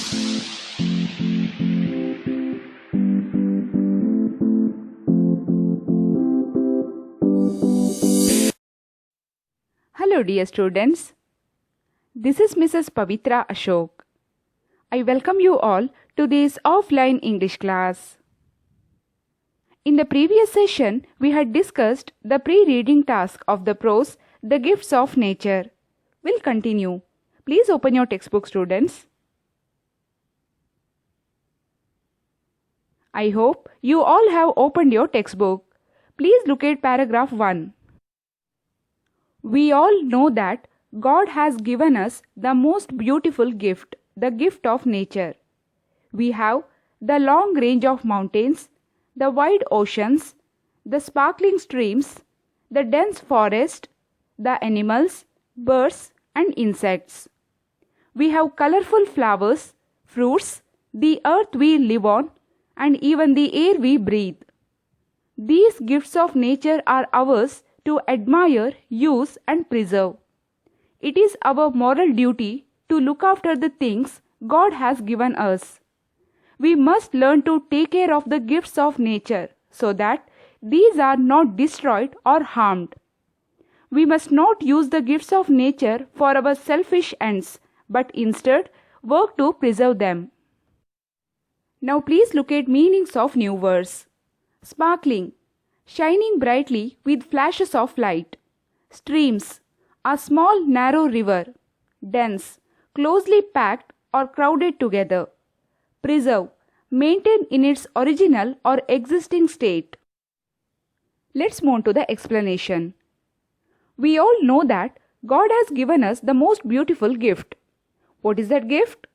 Hello dear students, this is Mrs. Pavitra Ashok. I welcome you all to this offline English class. In the previous session, we had discussed the pre-reading task of the prose, The Gifts of Nature. We'll continue. Please open your textbook, students. I hope you all have opened your textbook. Please look at paragraph 1. We all know that God has given us the most beautiful gift, the gift of nature. We have the long range of mountains, the wide oceans, the sparkling streams, the dense forest, the animals, birds and insects. We have colorful flowers, fruits, the earth we live on, and even the air we breathe. These gifts of nature are ours to admire, use and preserve. It is our moral duty to look after the things God has given us. We must learn to take care of the gifts of nature so that these are not destroyed or harmed. We must not use the gifts of nature for our selfish ends, but instead work to preserve them. Now please look at meanings of new words. Sparkling, shining brightly with flashes of light. Streams, a small narrow river. Dense, closely packed or crowded together. Preserve, maintain in its original or existing state. Let's move on to the explanation. We all know that God has given us the most beautiful gift. What is that gift?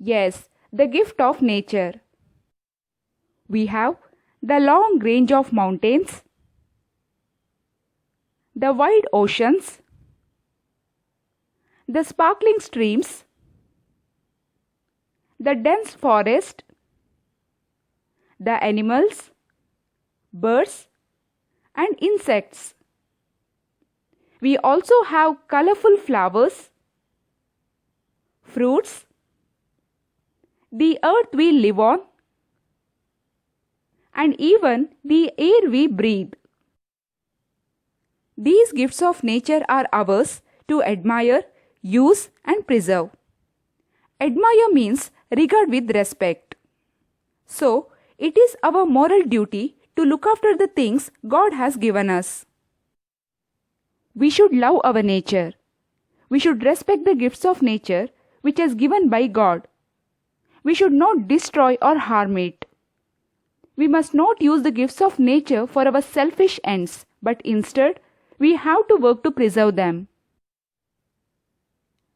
Yes, the gift of nature. We have the long range of mountains, the wide oceans, the sparkling streams, the dense forest, the animals, birds and insects. We also have colorful flowers, fruits, the earth we live on, and even the air we breathe. These gifts of nature are ours to admire, use and preserve. Admire means regard with respect. So, it is our moral duty to look after the things God has given us. We should love our nature. We should respect the gifts of nature which is given by God. We should not destroy or harm it. We must not use the gifts of nature for our selfish ends, but instead, we have to work to preserve them.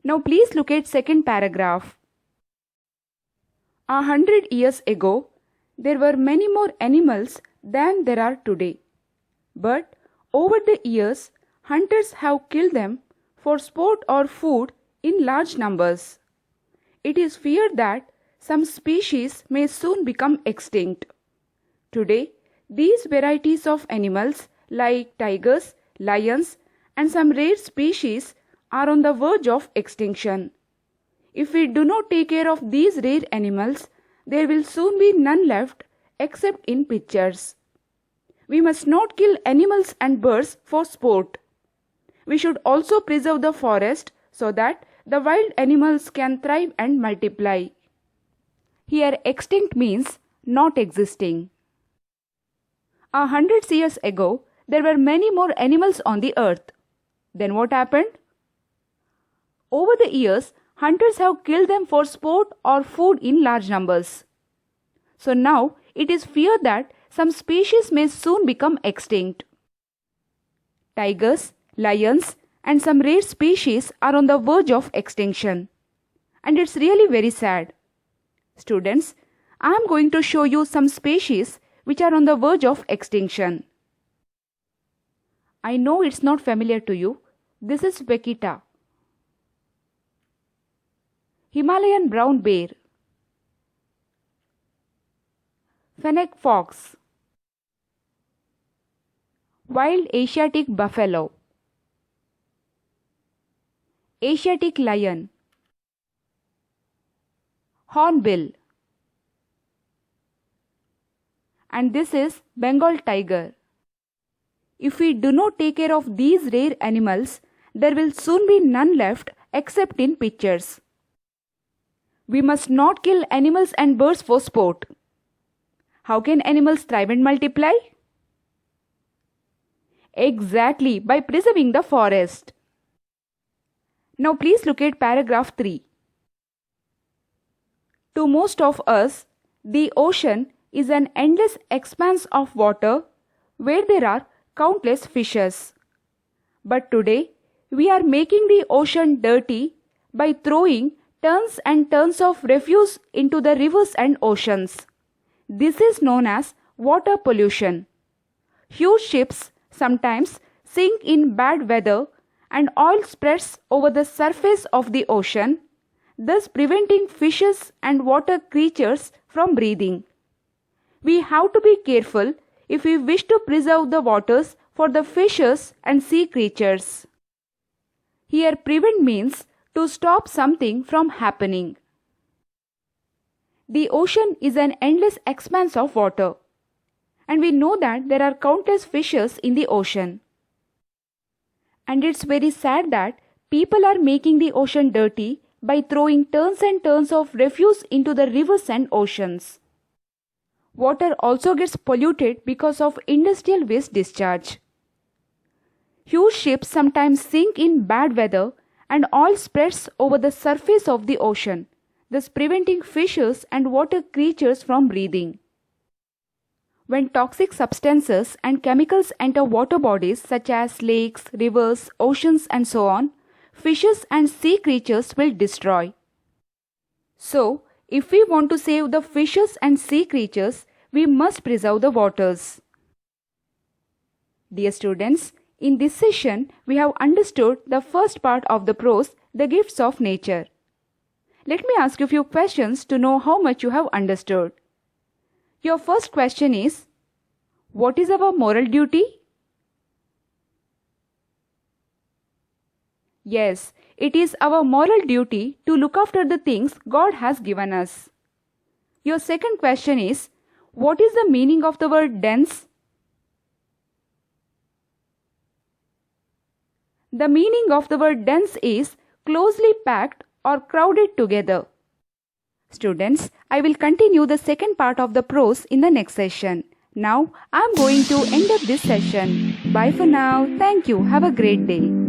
Now please look at second paragraph. 100 years ago, there were many more animals than there are today. But over the years, hunters have killed them for sport or food in large numbers. It is feared that some species may soon become extinct. Today, these varieties of animals like tigers, lions and some rare species are on the verge of extinction. If we do not take care of these rare animals, there will soon be none left except in pictures. We must not kill animals and birds for sport. We should also preserve the forest so that the wild animals can thrive and multiply. Here extinct means not existing. 100 years ago, there were many more animals on the earth. Then what happened? Over the years, hunters have killed them for sport or food in large numbers. So now, it is feared that some species may soon become extinct. Tigers, lions, and some rare species are on the verge of extinction. And it's really very sad. Students, I am going to show you some species which are on the verge of extinction. I know it's not familiar to you. This is vaquita, Himalayan brown bear, fennec fox, wild Asiatic buffalo, Asiatic lion, hornbill. And this is Bengal tiger. If we do not take care of these rare animals, there will soon be none left except in pictures. We must not kill animals and birds for sport. How can animals thrive and multiply? Exactly, by preserving the forest. Now please look at paragraph 3. To most of us, the ocean is an endless expanse of water where there are countless fishes. But today, we are making the ocean dirty by throwing tons and tons of refuse into the rivers and oceans. This is known as water pollution. Huge ships sometimes sink in bad weather and oil spreads over the surface of the ocean, thus preventing fishes and water creatures from breathing. We have to be careful if we wish to preserve the waters for the fishes and sea creatures. Here, prevent means to stop something from happening. The ocean is an endless expanse of water, and we know that there are countless fishes in the ocean. And it's very sad that people are making the ocean dirty by throwing tons and tons of refuse into the rivers and oceans. Water also gets polluted because of industrial waste discharge. Huge ships sometimes sink in bad weather and oil spreads over the surface of the ocean, thus preventing fishes and water creatures from breathing. When toxic substances and chemicals enter water bodies such as lakes, rivers, oceans and so on, fishes and sea creatures will destroy. So, if we want to save the fishes and sea creatures, we must preserve the waters. Dear students, in this session, we have understood the first part of the prose, The Gifts of Nature. Let me ask you a few questions to know how much you have understood. Your first question is, what is our moral duty? Yes, it is our moral duty to look after the things God has given us. Your second question is, what is the meaning of the word dense? The meaning of the word dense is closely packed or crowded together. Students, I will continue the second part of the prose in the next session. Now, I am going to end up this session. Bye for now. Thank you. Have a great day.